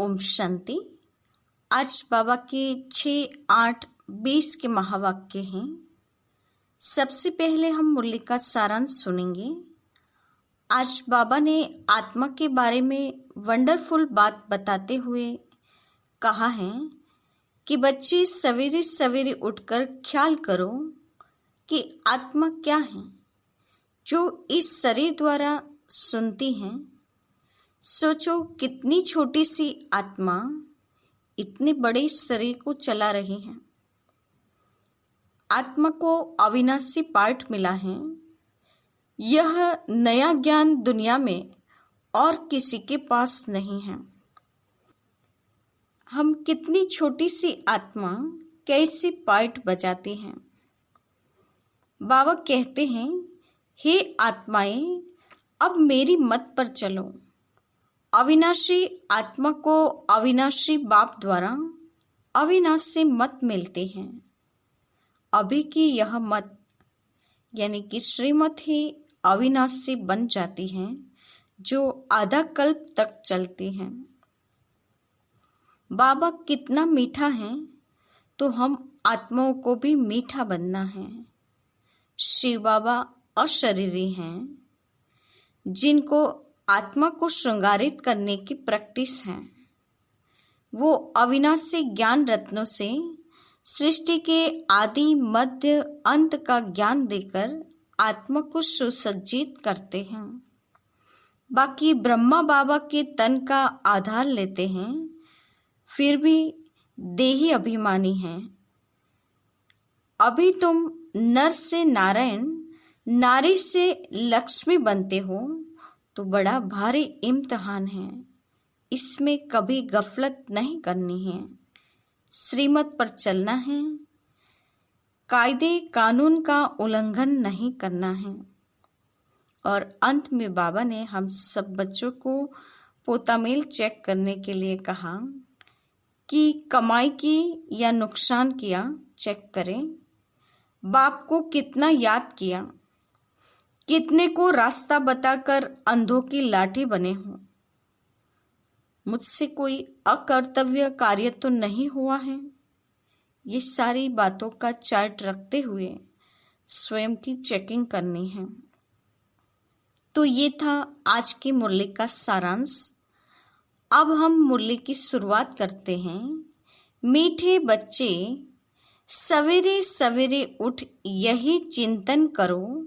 ओम शांति। आज बाबा के 6-8-20 के महावाक्य हैं। सबसे पहले हम मुरली का सारांश सुनेंगे। आज बाबा ने आत्मा के बारे में वंडरफुल बात बताते हुए कहा है कि बच्चे सवेरे सवेरे उठकर ख्याल करो कि आत्मा क्या है जो इस शरीर द्वारा सुनती हैं। सोचो कितनी छोटी सी आत्मा इतने बड़े शरीर को चला रही है। आत्मा को अविनाशी पार्ट मिला है। यह नया ज्ञान दुनिया में और किसी के पास नहीं है। हम कितनी छोटी सी आत्मा कैसे पार्ट बजाते हैं। बाबा कहते हैं, हे आत्माएं, अब मेरी मत पर चलो। अविनाशी आत्मा को अविनाशी बाप द्वारा अविनाशी मत मिलते हैं। अभी की यह मत यानी कि श्रीमत ही अविनाशी बन जाती है जो आधा कल्प तक चलती है। बाबा कितना मीठा है तो हम आत्माओं को भी मीठा बनना है। शिव बाबा अशरीरी हैं जिनको आत्मा को श्रृंगारित करने की प्रैक्टिस है। वो अविनाशी ज्ञान रत्नों से सृष्टि के आदि मध्य अंत का ज्ञान देकर आत्मा को सुसज्जित करते हैं। बाकी ब्रह्मा बाबा के तन का आधार लेते हैं, फिर भी देही अभिमानी हैं। अभी तुम नर से नारायण, नारी से लक्ष्मी बनते हो तो बड़ा भारी इम्तिहान है। इसमें कभी गफलत नहीं करनी है। श्रीमत पर चलना है। कायदे कानून का उल्लंघन नहीं करना है। और अंत में बाबा ने हम सब बच्चों को पोतामेल चेक करने के लिए कहा कि कमाई की या नुकसान किया चेक करें। बाप को कितना याद किया, कितने को रास्ता बताकर अंधों की लाठी बने हो। मुझसे कोई अकर्तव्य कार्य तो नहीं हुआ है। ये सारी बातों का चार्ट रखते हुए स्वयं की चेकिंग करनी है। तो ये था आज की मुरली का सारांश। अब हम मुरली की शुरुआत करते हैं। मीठे बच्चे, सवेरे सवेरे उठ यही चिंतन करो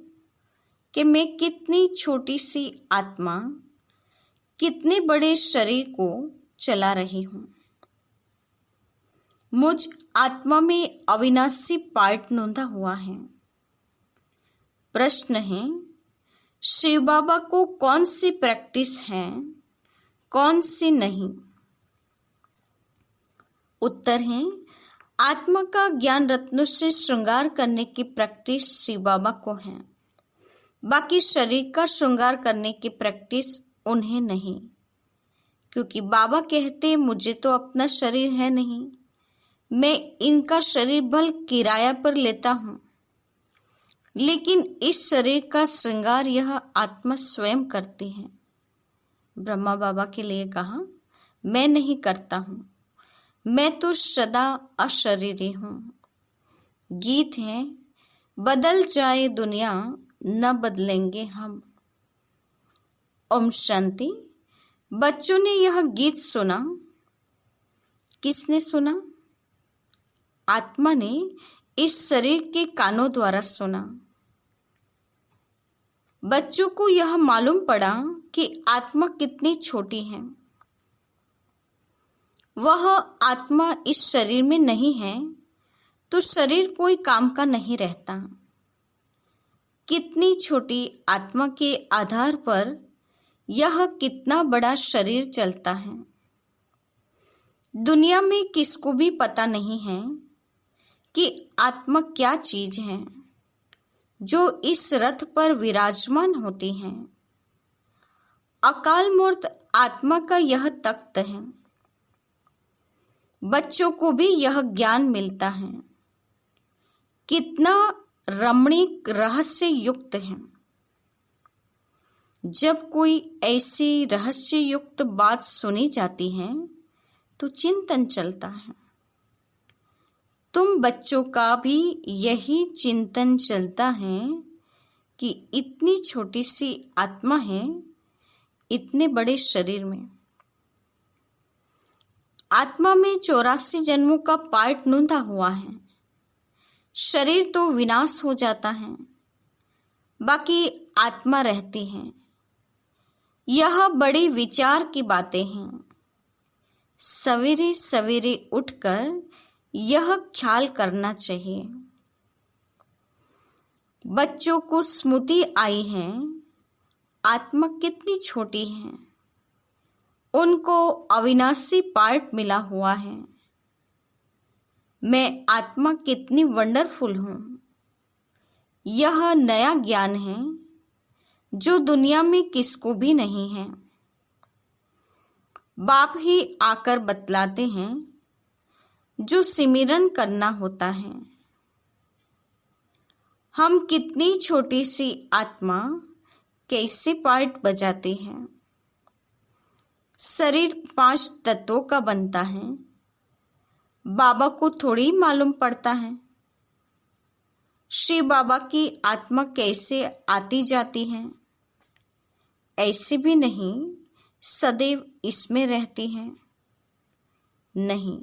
कि मैं कितनी छोटी सी आत्मा कितने बड़े शरीर को चला रही हूं। मुझ आत्मा में अविनाशी पार्ट नोंदा हुआ है। प्रश्न है, शिव बाबा को कौन सी प्रैक्टिस है, कौन सी नहीं? उत्तर है, आत्मा का ज्ञान रत्नों से श्रृंगार करने की प्रैक्टिस शिव बाबा को है। बाकी शरीर का श्रृंगार करने की प्रैक्टिस उन्हें नहीं, क्योंकि बाबा कहते मुझे तो अपना शरीर है नहीं, मैं इनका शरीर भल किराया पर लेता हूँ। लेकिन इस शरीर का श्रृंगार यह आत्मा स्वयं करती है। ब्रह्मा बाबा के लिए कहा, मैं नहीं करता हूँ, मैं तो सदा अशरीरी हूँ। गीत है, बदल जाए दुनिया न बदलेंगे हम। ओम शांति। बच्चों ने यह गीत सुना। किसने सुना? आत्मा ने इस शरीर के कानों द्वारा सुना। बच्चों को यह मालूम पड़ा कि आत्मा कितनी छोटी है। वह आत्मा इस शरीर में नहीं है तो शरीर कोई काम का नहीं रहता। कितनी छोटी आत्मा के आधार पर यह कितना बड़ा शरीर चलता है। दुनिया में किसको भी पता नहीं है कि आत्मा क्या चीज है जो इस रथ पर विराजमान होती है। अकाल मूर्त आत्मा का यह तख्त है। बच्चों को भी यह ज्ञान मिलता है। कितना रमणीक रहस्य युक्त है। जब कोई ऐसी रहस्य युक्त बात सुनी जाती है तो चिंतन चलता है। तुम बच्चों का भी यही चिंतन चलता है कि इतनी छोटी सी आत्मा है इतने बड़े शरीर में। आत्मा में 84 जन्मों का पार्ट नूंदा हुआ है। शरीर तो विनाश हो जाता है, बाकी आत्मा रहती है। यह बड़ी विचार की बातें हैं। सवेरे सवेरे उठकर यह ख्याल करना चाहिए। बच्चों को स्मृति आई है, आत्मा कितनी छोटी है। उनको अविनाशी पार्ट मिला हुआ है। मैं आत्मा कितनी वंडरफुल हूँ। यह नया ज्ञान है जो दुनिया में किसको भी नहीं है। बाप ही आकर बतलाते हैं जो सिमरन करना होता है। हम कितनी छोटी सी आत्मा कैसे पार्ट बजाते हैं। शरीर 5 तत्वों का बनता है। बाबा को थोड़ी मालूम पड़ता है श्री बाबा की आत्मा कैसे आती जाती है। ऐसे भी नहीं सदैव इसमें रहती है। नहीं,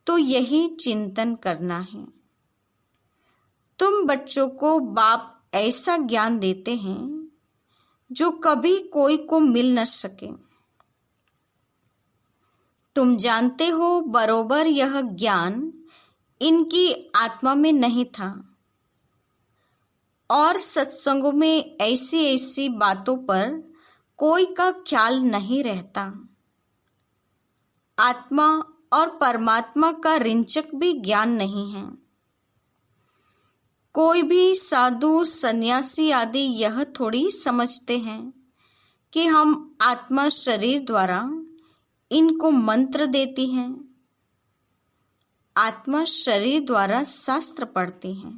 तो यही चिंतन करना है। तुम बच्चों को बाप ऐसा ज्ञान देते हैं जो कभी कोई को मिल न सके। तुम जानते हो बरोबर यह ज्ञान इनकी आत्मा में नहीं था और सत्संगों में ऐसी ऐसी बातों पर कोई का ख्याल नहीं रहता। आत्मा और परमात्मा का रिंचक भी ज्ञान नहीं है। कोई भी साधु सन्यासी आदि यह थोड़ी समझते हैं कि हम आत्मा शरीर द्वारा इनको मंत्र देती हैं। आत्मा शरीर द्वारा शास्त्र पढ़ती हैं।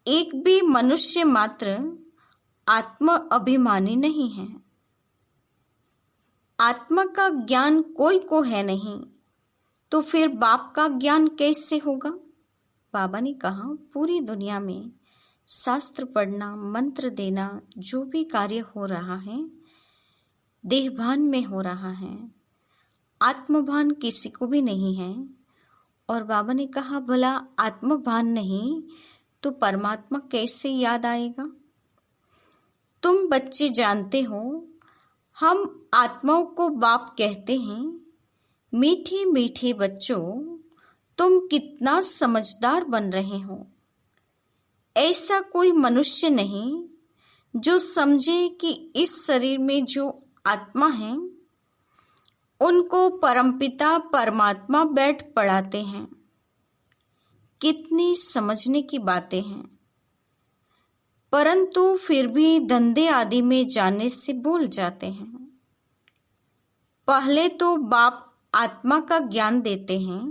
एक भी मनुष्य मात्र आत्मा अभिमानी नहीं है। आत्मा का ज्ञान कोई को है नहीं, तो फिर बाप का ज्ञान कैसे होगा। बाबा ने कहा पूरी दुनिया में शास्त्र पढ़ना, मंत्र देना, जो भी कार्य हो रहा है देहभान में हो रहा है। आत्मभान किसी को भी नहीं है। और बाबा ने कहा भला आत्मभान नहीं तो परमात्मा कैसे याद आएगा। तुम बच्चे जानते हो हम आत्माओं को बाप कहते हैं। मीठे मीठे बच्चों, तुम कितना समझदार बन रहे हो। ऐसा कोई मनुष्य नहीं जो समझे कि इस शरीर में जो आत्मा है उनको परमपिता परमात्मा बैठ पढ़ाते हैं। कितनी समझने की बातें हैं, परंतु फिर भी धंधे आदि में जाने से भूल जाते हैं। पहले तो बाप आत्मा का ज्ञान देते हैं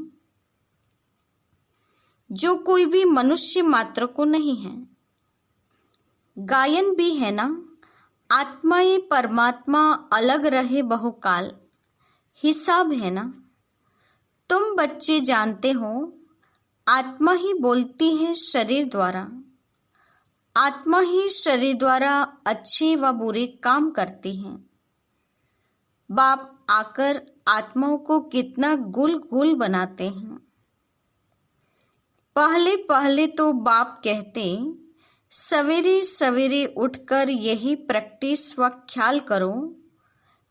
जो कोई भी मनुष्य मात्र को नहीं है। गायन भी है ना, आत्माएं परमात्मा अलग रहे बहुकाल, हिसाब है ना। तुम बच्चे जानते हो आत्मा ही बोलती है शरीर द्वारा। आत्मा ही शरीर द्वारा अच्छे व बुरे काम करती है। बाप आकर आत्माओं को कितना गुल गुल बनाते हैं। पहले पहले तो बाप कहते सवेरे सवेरे उठकर यही प्रैक्टिस व ख्याल करो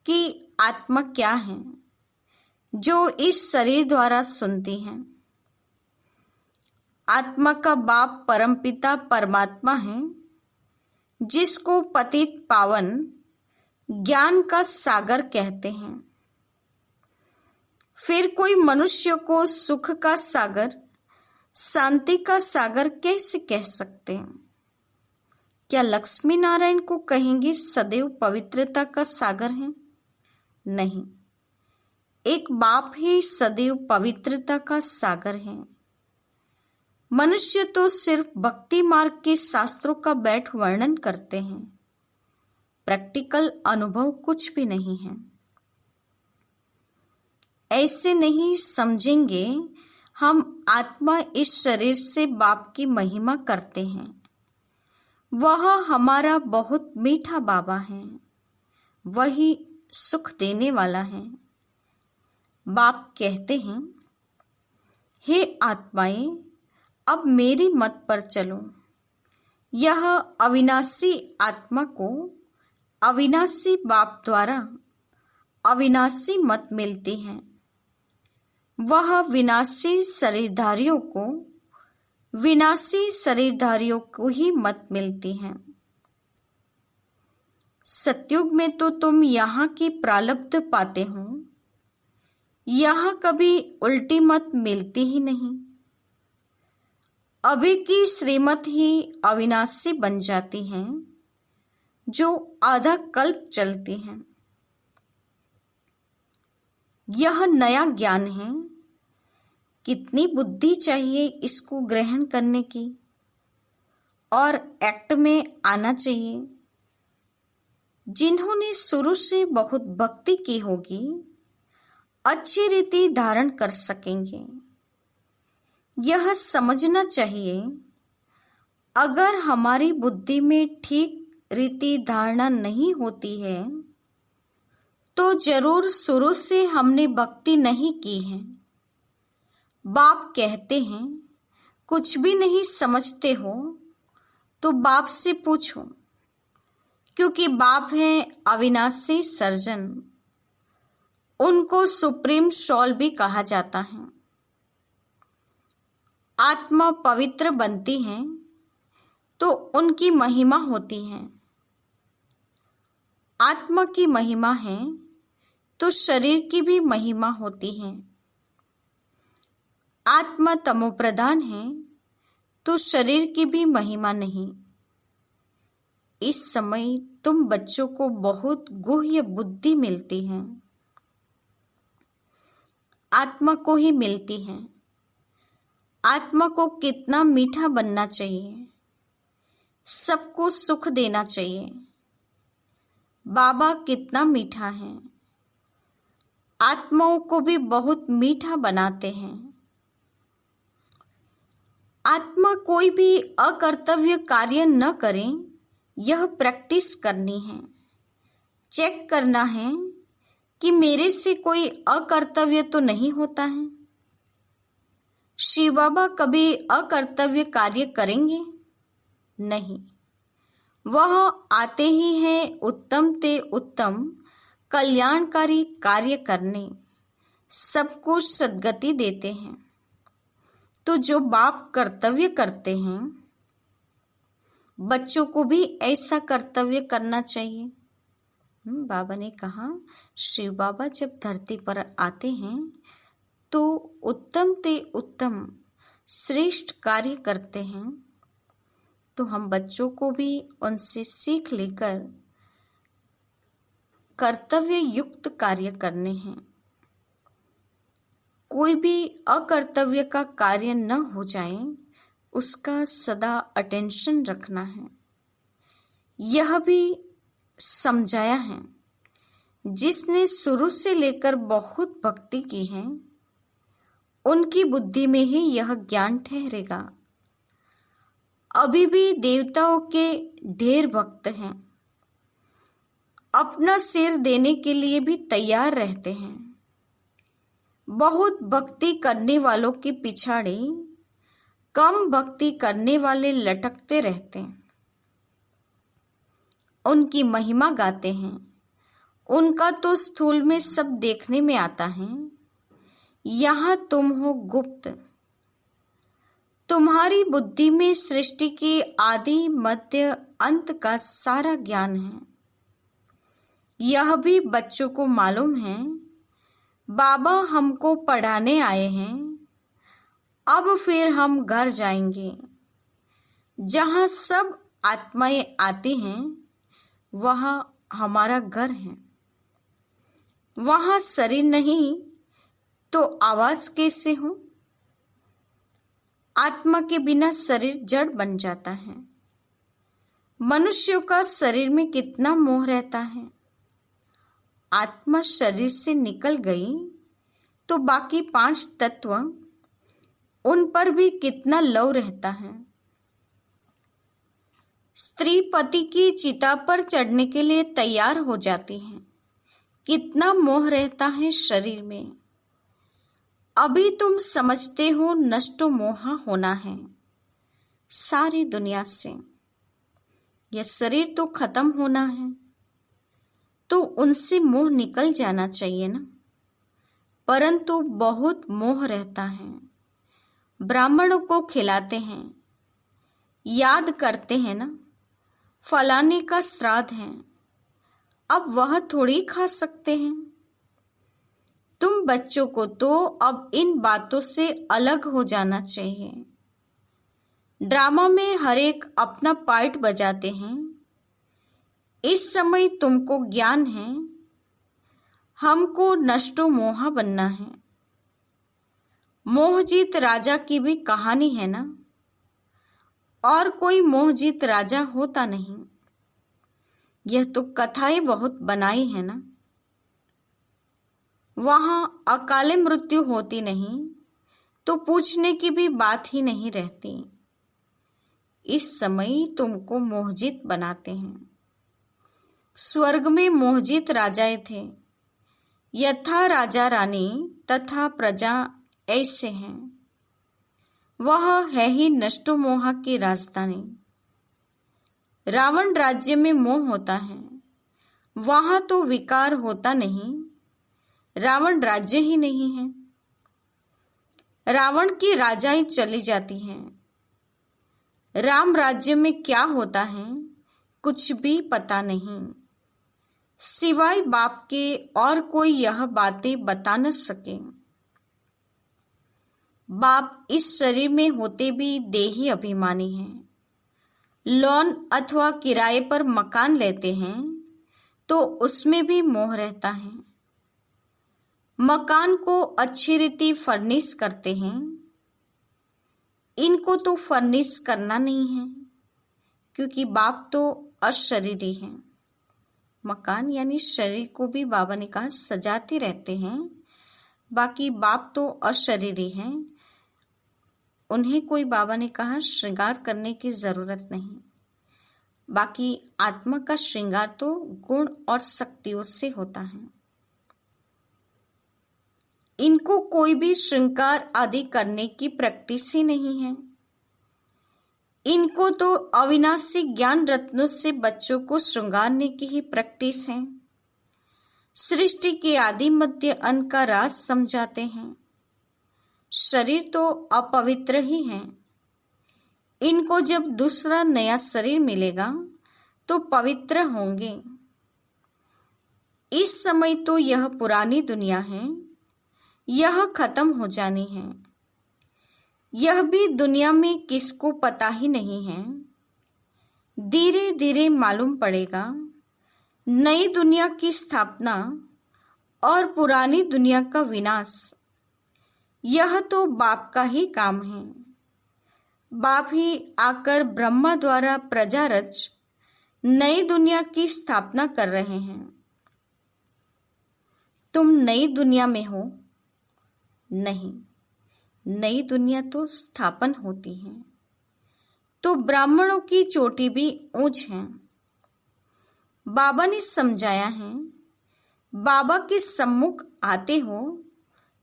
कि आत्मा क्या है जो इस शरीर द्वारा सुनती है। आत्मा का बाप परमपिता परमात्मा है जिसको पतित पावन ज्ञान का सागर कहते हैं। फिर कोई मनुष्य को सुख का सागर, शांति का सागर कैसे कह सकते हैं। क्या लक्ष्मी नारायण को कहेंगे सदैव पवित्रता का सागर है। नहीं, एक बाप ही सदैव पवित्रता का सागर है। मनुष्य तो सिर्फ भक्ति मार्ग के शास्त्रों का बैठ वर्णन करते हैं। प्रैक्टिकल अनुभव कुछ भी नहीं है। ऐसे नहीं समझेंगे हम आत्मा इस शरीर से बाप की महिमा करते हैं। वह हमारा बहुत मीठा बाबा है, वही सुख देने वाला है। बाप कहते हैं, हे आत्माएं, अब मेरी मत पर चलो। यह अविनाशी आत्मा को अविनाशी बाप द्वारा अविनाशी मत मिलती है। वह विनाशी शरीरधारियों को विनाशी शरीरधारियों को ही मत मिलती है। सतयुग में तो तुम यहाँ की प्रारब्ध पाते हो, यहाँ कभी उल्टी मत मिलती ही नहीं। अभी की श्रीमत ही अविनाशी बन जाती है, जो आधा कल्प चलती है। यह नया ज्ञान है। कितनी बुद्धि चाहिए इसको ग्रहण करने की और एक्ट में आना चाहिए। जिन्होंने शुरू से बहुत भक्ति की होगी, अच्छी रीति धारण कर सकेंगे। यह समझना चाहिए, अगर हमारी बुद्धि में ठीक रीति धारणा नहीं होती है तो जरूर शुरू से हमने भक्ति नहीं की है। बाप कहते हैं, कुछ भी नहीं समझते हो तो बाप से पूछो, क्योंकि बाप हैं अविनाशी सर्जन। उनको सुप्रीम सोल भी कहा जाता है। आत्मा पवित्र बनती है तो उनकी महिमा होती है। आत्मा की महिमा है तो शरीर की भी महिमा होती है। आत्मा तमोप्रधान है तो शरीर की भी महिमा नहीं। इस समय तुम बच्चों को बहुत गुह्य बुद्धि मिलती है, आत्मा को ही मिलती है। आत्मा को कितना मीठा बनना चाहिए, सबको सुख देना चाहिए। बाबा कितना मीठा है, आत्माओं को भी बहुत मीठा बनाते हैं। आत्मा कोई भी अकर्तव्य कार्य न करें, यह प्रैक्टिस करनी है। चेक करना है कि मेरे से कोई अकर्तव्य तो नहीं होता है। शिव बाबा कभी अकर्तव्य कार्य करेंगे नहीं। वह आते ही हैं उत्तम ते उत्तम कल्याणकारी कार्य करने, सबको सद्गति देते हैं। तो जो बाप कर्तव्य करते हैं, बच्चों को भी ऐसा कर्तव्य करना चाहिए। बाबा ने कहा, शिव बाबा जब धरती पर आते हैं तो उत्तम ते उत्तम श्रेष्ठ कार्य करते हैं। तो हम बच्चों को भी उनसे सीख लेकर कर्तव्य युक्त कार्य करने हैं। कोई भी अकर्तव्य का कार्य न हो जाए, उसका सदा अटेंशन रखना है। यह भी समझाया है। जिसने शुरू से लेकर बहुत भक्ति की है, उनकी बुद्धि में ही यह ज्ञान ठहरेगा। अभी भी देवताओं के ढेर भक्त हैं, अपना सिर देने के लिए भी तैयार रहते हैं। बहुत भक्ति करने वालों के पिछाड़े कम भक्ति करने वाले लटकते रहते हैं। उनकी महिमा गाते हैं। उनका तो स्थूल में सब देखने में आता है। यहाँ तुम हो गुप्त। तुम्हारी बुद्धि में सृष्टि के आदि मध्य अंत का सारा ज्ञान है। यह भी बच्चों को मालूम है। बाबा हमको पढ़ाने आए हैं, अब फिर हम घर जाएंगे। जहाँ सब आत्माएं आती हैं, वहाँ हमारा घर है। वहाँ शरीर नहीं तो आवाज कैसे हो? आत्मा के बिना शरीर जड़ बन जाता है। मनुष्यों का शरीर में कितना मोह रहता है। आत्मा शरीर से निकल गई तो बाकी 5 तत्व, उन पर भी कितना लव रहता है। स्त्री पति की चिता पर चढ़ने के लिए तैयार हो जाती है, कितना मोह रहता है शरीर में। अभी तुम समझते हो नष्टो मोहा होना है सारी दुनिया से, यह शरीर तो खत्म होना है, तो उनसे मोह निकल जाना चाहिए ना। परंतु बहुत मोह रहता है। ब्राह्मणों को खिलाते हैं, याद करते हैं ना, फलाने का श्राद्ध है, अब वह थोड़ी खा सकते हैं। तुम बच्चों को तो अब इन बातों से अलग हो जाना चाहिए। ड्रामा में हर एक अपना पार्ट बजाते हैं। इस समय तुमको ज्ञान है, हमको नष्टो मोहा बनना है। मोहजीत राजा की भी कहानी है ना, और कोई मोहजीत राजा होता नहीं। यह तो कथाएं बहुत बनाई है ना। वहां अकाले मृत्यु होती नहीं तो पूछने की भी बात ही नहीं रहती। इस समय तुमको मोहजीत बनाते हैं। स्वर्ग में मोहजीत राजाएं थे, यथा राजा रानी तथा प्रजा ऐसे हैं। वह है ही नष्टो मोहा की राजधानी। रावण राज्य में मोह होता है, वहां तो विकार होता नहीं। रावण राज्य ही नहीं है। रावण की राजाएं चली जाती हैं। राम राज्य में क्या होता है कुछ भी पता नहीं, सिवाय बाप के और कोई यह बातें बता न सके। बाप इस शरीर में होते भी देही अभिमानी हैं। लोन अथवा किराए पर मकान लेते हैं तो उसमें भी मोह रहता है। मकान को अच्छी रीति फर्निश करते हैं। इनको तो फर्निश करना नहीं है, क्योंकि बाप तो अशरीरी हैं। मकान यानी शरीर को भी बाबा ने कहा सजाते रहते हैं, बाकी बाप तो अशरीरी हैं। उन्हें कोई बाबा ने कहा श्रृंगार करने की जरूरत नहीं। बाकी आत्मा का श्रृंगार तो गुण और शक्तियों से होता है। इनको कोई भी श्रृंगार आदि करने की प्रैक्टिस ही नहीं है। इनको तो अविनाशी ज्ञान रत्नों से बच्चों को श्रृंगारने की ही प्रैक्टिस है। सृष्टि के आदि मध्य अंत का राज समझाते हैं। शरीर तो अपवित्र ही है। इनको जब दूसरा नया शरीर मिलेगा तो पवित्र होंगे। इस समय तो यह पुरानी दुनिया है, यह खत्म हो जानी है। यह भी दुनिया में किसको पता ही नहीं है। धीरे धीरे मालूम पड़ेगा। नई दुनिया की स्थापना और पुरानी दुनिया का विनाश, यह तो बाप का ही काम है। बाप ही आकर ब्रह्मा द्वारा प्रजा रच नई दुनिया की स्थापना कर रहे हैं। तुम नई दुनिया में हो? नहीं, नई दुनिया तो स्थापन होती है। तो ब्राह्मणों की चोटी भी ऊंच है। बाबा ने समझाया है, बाबा के सम्मुख आते हो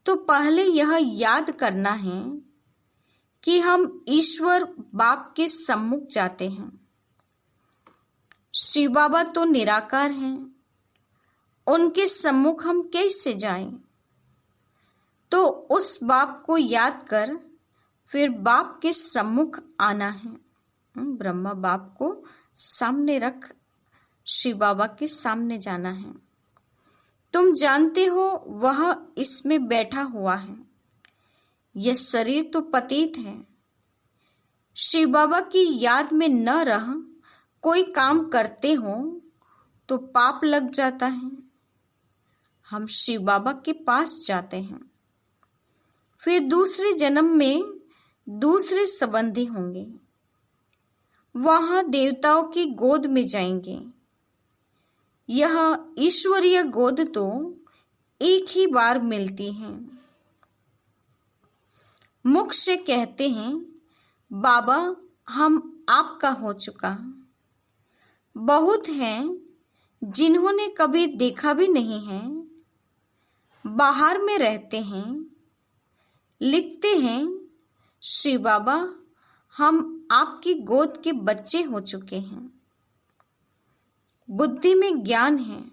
तो पहले यह याद करना है कि हम ईश्वर बाप के सम्मुख जाते हैं। शिव बाबा तो निराकार हैं, उनके सम्मुख हम कैसे जाएं? तो उस बाप को याद कर फिर बाप के सम्मुख आना है। ब्रह्मा बाप को सामने रख शिव बाबा के सामने जाना है। तुम जानते हो वह इसमें बैठा हुआ है। यह शरीर तो पतित है। शिव बाबा की याद में न रह कोई काम करते हो तो पाप लग जाता है। हम शिव बाबा के पास जाते हैं, फिर दूसरे जन्म में दूसरे संबंधी होंगे। वहां देवताओं की गोद में जाएंगे। यह ईश्वरीय गोद तो एक ही बार मिलती है। मुख से कहते हैं, बाबा हम आपका हो चुका। बहुत हैं जिन्होंने कभी देखा भी नहीं है, बाहर में रहते हैं, लिखते हैं, श्री बाबा हम आपकी गोद के बच्चे हो चुके हैं। बुद्धि में ज्ञान है।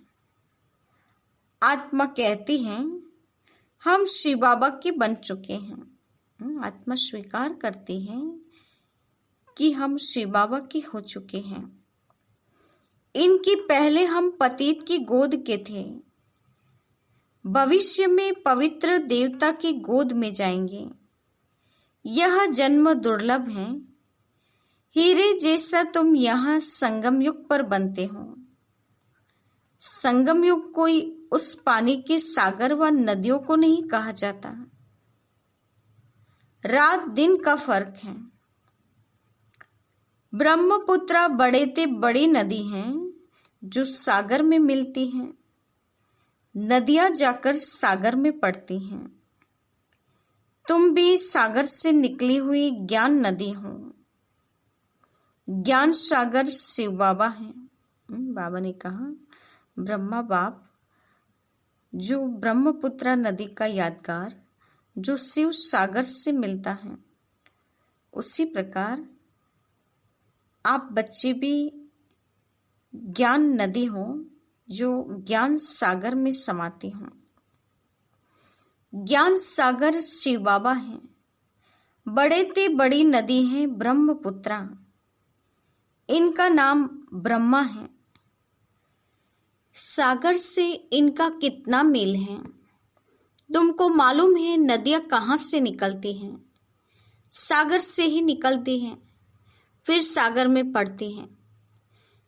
आत्मा कहती है हम श्री बाबा के बन चुके हैं। आत्मा स्वीकार करती है कि हम श्री बाबा के हो चुके हैं। इनकी पहले हम पतित की गोद के थे, भविष्य में पवित्र देवता की गोद में जाएंगे। यह जन्म दुर्लभ है। हीरे जैसा तुम यहाँ संगम युग पर बनते हो। संगम युग कोई उस पानी के सागर व नदियों को नहीं कहा जाता। रात दिन का फर्क है। ब्रह्मपुत्रा बड़े ते बड़ी नदी है जो सागर में मिलती हैं। नदियां जाकर सागर में पड़ती हैं। तुम भी सागर से निकली हुई ज्ञान नदी हो। ज्ञान सागर शिव बाबा हैं। बाबा ने कहा ब्रह्मा बाप जो ब्रह्मपुत्रा नदी का यादगार जो शिव सागर से मिलता है, उसी प्रकार आप बच्चे भी ज्ञान नदी हो जो ज्ञान सागर में समाती हो। ज्ञान सागर शिव बाबा हैं। बड़े ते बड़ी नदी है ब्रह्मपुत्रा। इनका नाम ब्रह्मा है। सागर से इनका कितना मेल है। तुमको मालूम है नदियां कहाँ से निकलती हैं? सागर से ही निकलती हैं, फिर सागर में पड़ती हैं।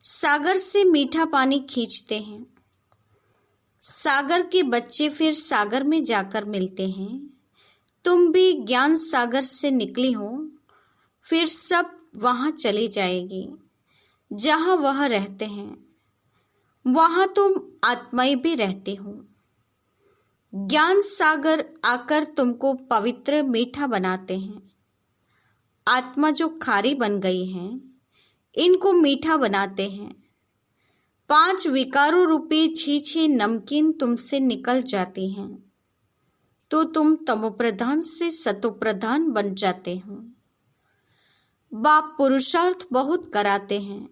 सागर से मीठा पानी खींचते हैं। सागर के बच्चे फिर सागर में जाकर मिलते हैं। तुम भी ज्ञान सागर से निकली हो, फिर सब वहां चली जाएगी जहां वह रहते हैं। वहां तुम आत्माएं भी रहती हो। ज्ञान सागर आकर तुमको पवित्र मीठा बनाते हैं। आत्मा जो खारी बन गई है, इनको मीठा बनाते हैं। 5 विकारों रूपी छीछी नमकीन तुमसे निकल जाती हैं, तो तुम तमोप्रधान से सतोप्रधान बन जाते हो। बाप पुरुषार्थ बहुत कराते हैं।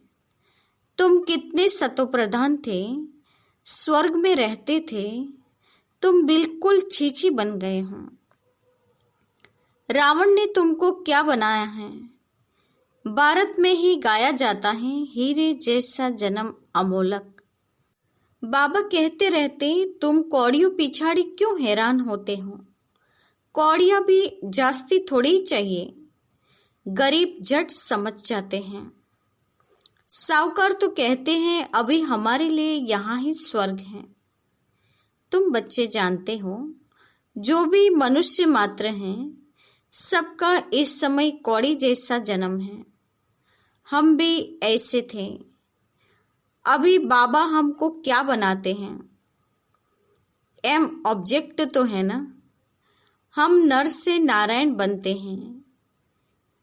तुम कितने सतोप्रधान थे, स्वर्ग में रहते थे, तुम बिल्कुल छीछी बन गए हो। रावण ने तुमको क्या बनाया है? भारत में ही गाया जाता है, हीरे जैसा जन्म अमोलक। बाबा कहते रहते तुम कौड़ियों पिछाड़ी क्यों हैरान होते हो? कौड़ियां भी जास्ती थोड़ी चाहिए। गरीब झट समझ जाते हैं। साहूकार तो कहते हैं अभी हमारे लिए यहाँ ही स्वर्ग है। तुम बच्चे जानते हो, जो भी मनुष्य मात्र हैं, सबका इस समय कौड़ी जैसा जन्म है। हम भी ऐसे थे। अभी बाबा हमको क्या बनाते हैं? एम ऑब्जेक्ट तो है ना। हम नर से नारायण बनते हैं।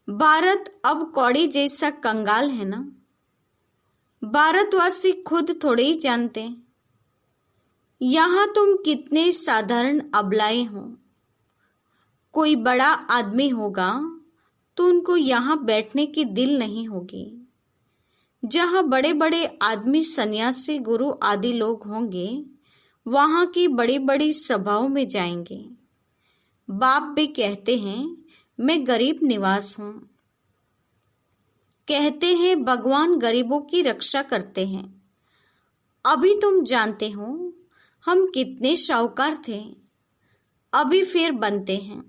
भारत अब कौड़ी जैसा कंगाल है ना। भारतवासी खुद थोड़े ही जानते। यहाँ तुम कितने साधारण अबलाए हो। कोई बड़ा आदमी होगा तो उनको यहाँ बैठने की दिल नहीं होगी। जहाँ बड़े बड़े आदमी सन्यासी गुरु आदि लोग होंगे, वहाँ की बड़ी बड़ी सभाओं में जाएंगे। बाप भी कहते हैं मैं गरीब निवास हूँ। कहते हैं भगवान गरीबों की रक्षा करते हैं। अभी तुम जानते हो हम कितने शाहूकार थे, अभी फिर बनते हैं।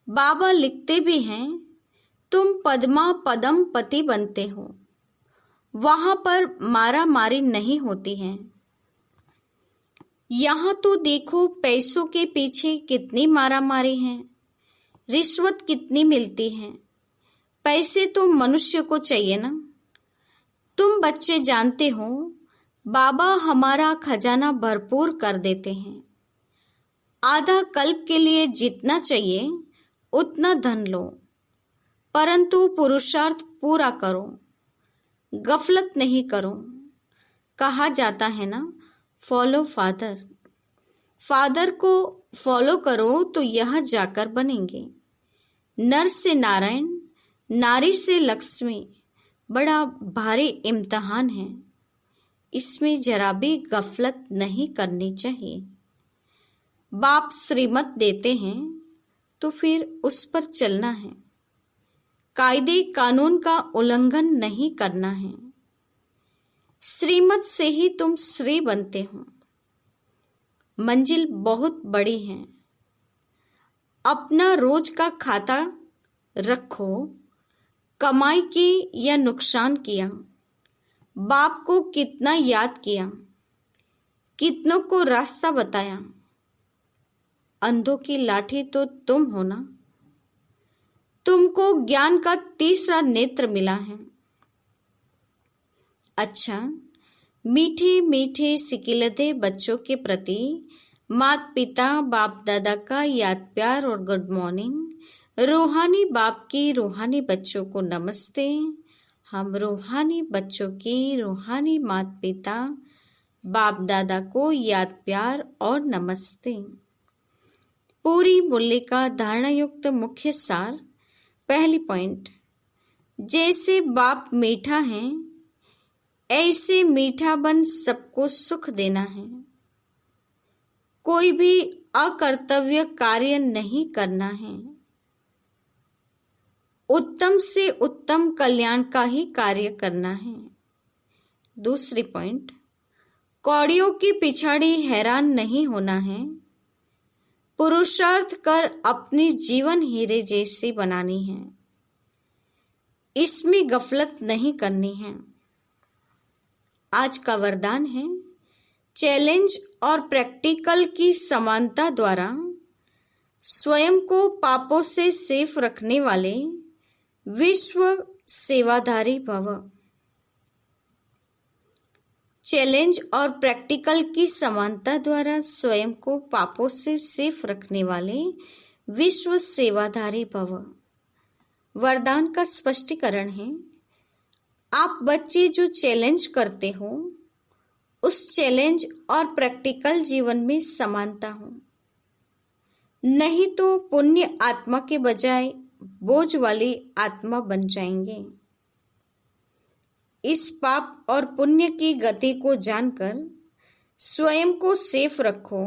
बाबा लिखते भी हैं तुम पद्मा पदम पति बनते हो। वहां पर मारा मारी नहीं होती है। यहाँ तो देखो पैसों के पीछे कितनी मारा मारी है, रिश्वत कितनी मिलती है। पैसे तो मनुष्य को चाहिए ना। तुम बच्चे जानते हो बाबा हमारा खजाना भरपूर कर देते हैं। आधा कल्प के लिए जितना चाहिए उतना धन लो, परंतु पुरुषार्थ पूरा करो, गफलत नहीं करो। कहा जाता है ना, फॉलो फादर। फादर को फॉलो करो तो यह जाकर बनेंगे। नर से नारायण, नारी से लक्ष्मी, बड़ा भारी इम्तिहान है। इसमें जरा भी गफलत नहीं करनी चाहिए। बाप श्रीमत देते हैं तो फिर उस पर चलना है। कायदे कानून का उल्लंघन नहीं करना है। श्रीमत से ही तुम श्री बनते हो। मंजिल बहुत बड़ी है। अपना रोज का खाता रखो, कमाई की या नुकसान किया, बाप को कितना याद किया, कितनों को रास्ता बताया। अंधों की लाठी तो तुम हो ना। तुमको ज्ञान का तीसरा नेत्र मिला है। अच्छा, मीठे मीठे सिकिलते बच्चों के प्रति माता पिता बाप दादा का याद प्यार और गुड मॉर्निंग। रूहानी बाप की रूहानी बच्चों को नमस्ते। हम रूहानी बच्चों की रूहानी माता पिता बाप दादा को याद प्यार और नमस्ते। पूरी मूल्य का धारणा युक्त मुख्य सार। पहली पॉइंट, जैसे बाप मीठा है ऐसे मीठा बन सबको सुख देना है। कोई भी अकर्तव्य कार्य नहीं करना है। उत्तम से उत्तम कल्याण का ही कार्य करना है। दूसरी पॉइंट, कौड़ियों की पिछाड़ी हैरान नहीं होना है। पुरुषार्थ कर अपनी जीवन हीरे जैसी बनानी है। इसमें गफलत नहीं करनी है। आज का वरदान है, चैलेंज और प्रैक्टिकल की समानता द्वारा स्वयं को पापों से सेफ रखने वाले विश्व सेवाधारी भव। चैलेंज और प्रैक्टिकल की समानता द्वारा स्वयं को पापों से सेफ रखने वाले विश्व सेवाधारी भव। वरदान का स्पष्टीकरण है, आप बच्चे जो चैलेंज करते हो उस चैलेंज और प्रैक्टिकल जीवन में समानता हो, नहीं तो पुण्य आत्मा के बजाय बोझ वाली आत्मा बन जाएंगे। इस पाप और पुण्य की गति को जानकर स्वयं को सेफ रखो,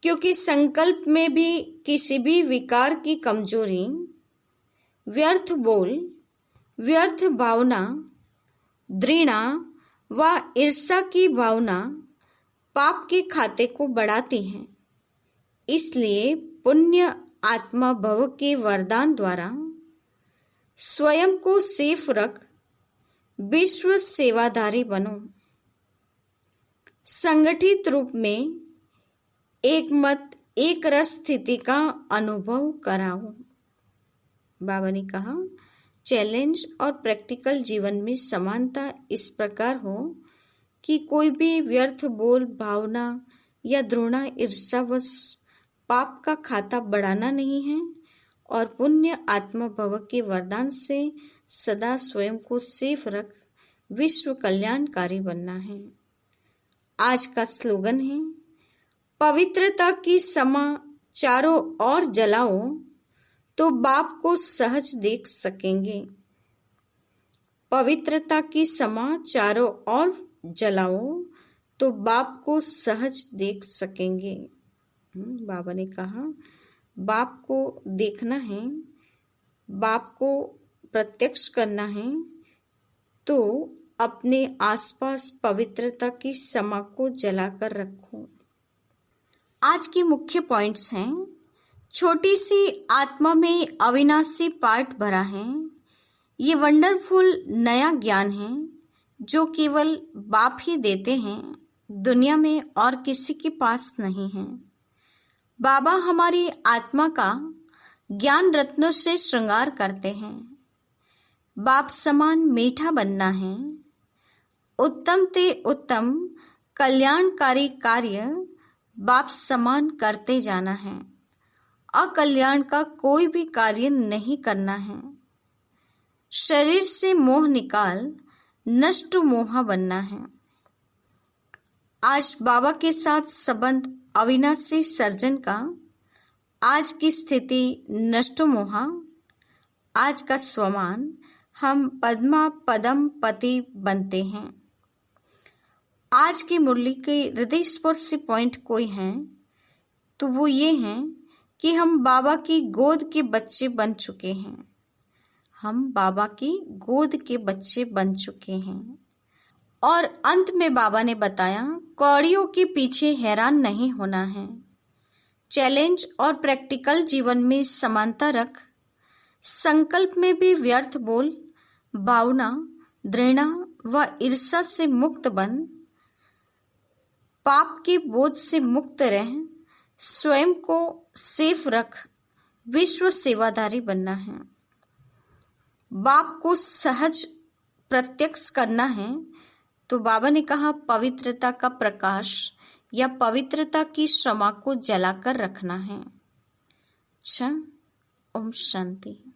क्योंकि संकल्प में भी किसी भी विकार की कमजोरी, व्यर्थ बोल, व्यर्थ भावना, घृणा व ईर्ष्या की भावना पाप के खाते को बढ़ाती है। इसलिए पुण्य आत्मा भव के वरदान द्वारा स्वयं को सेफ रख विश्व सेवाधारी बनो। संगठित रूप में एक मत एक रस स्थिति का अनुभव कराओ। बाबा ने कहा, चैलेंज और प्रैक्टिकल जीवन में समानता इस प्रकार हो कि कोई भी व्यर्थ बोल, भावना या द्रोणा ईर्ष्यावश पाप का खाता बढ़ाना नहीं है और पुण्य आत्मा भव के वरदान से सदा स्वयं को सेफ रख विश्व कल्याणकारी बनना है। आज का स्लोगन है, पवित्रता की समा चारों ओर जलाओ तो बाप को सहज देख सकेंगे। पवित्रता की समा चारों ओर जलाओ तो बाप को सहज देख सकेंगे। बाबा ने कहा, बाप को देखना है, बाप को प्रत्यक्ष करना है तो अपने आसपास पवित्रता की समा को जलाकर रखो। आज के मुख्य पॉइंट्स हैं, छोटी सी आत्मा में अविनाशी पार्ट भरा है। ये वंडरफुल नया ज्ञान है जो केवल बाप ही देते हैं, दुनिया में और किसी के पास नहीं है। बाबा हमारी आत्मा का ज्ञान रत्नों से श्रृंगार करते हैं। बाप समान मीठा बनना है। उत्तम ते उत्तम कल्याणकारी कार्य बाप समान करते जाना है अकल्याण का कोई भी कार्य नहीं करना है। शरीर से मोह निकाल नष्ट मोहा बनना है। आज बाबा के साथ संबंध अविनाशी सर्जन का, आज की स्थिति नष्ट मोहा, आज का स्वमान हम पद्मा पदम पति बनते हैं। आज की मुरली के हृदय स्पर्शी पॉइंट कोई हैं तो वो ये हैं कि हम बाबा की गोद के बच्चे बन चुके हैं। हम बाबा की गोद के बच्चे बन चुके हैं। और अंत में बाबा ने बताया, कौड़ियों के पीछे हैरान नहीं होना है। चैलेंज और प्रैक्टिकल जीवन में समानता रख। संकल्प में भी व्यर्थ बोल, भावना, घृणा व ईर्ष्या से मुक्त बन। पाप के बोझ से मुक्त रह। स्वयं को सेफ रख। विश्व सेवाधारी बनना है। बाप को सहज प्रत्यक्ष करना है तो बाबा ने कहा, पवित्रता का प्रकाश या पवित्रता की क्षमा को जलाकर रखना है। अच्छा, ओम शांति।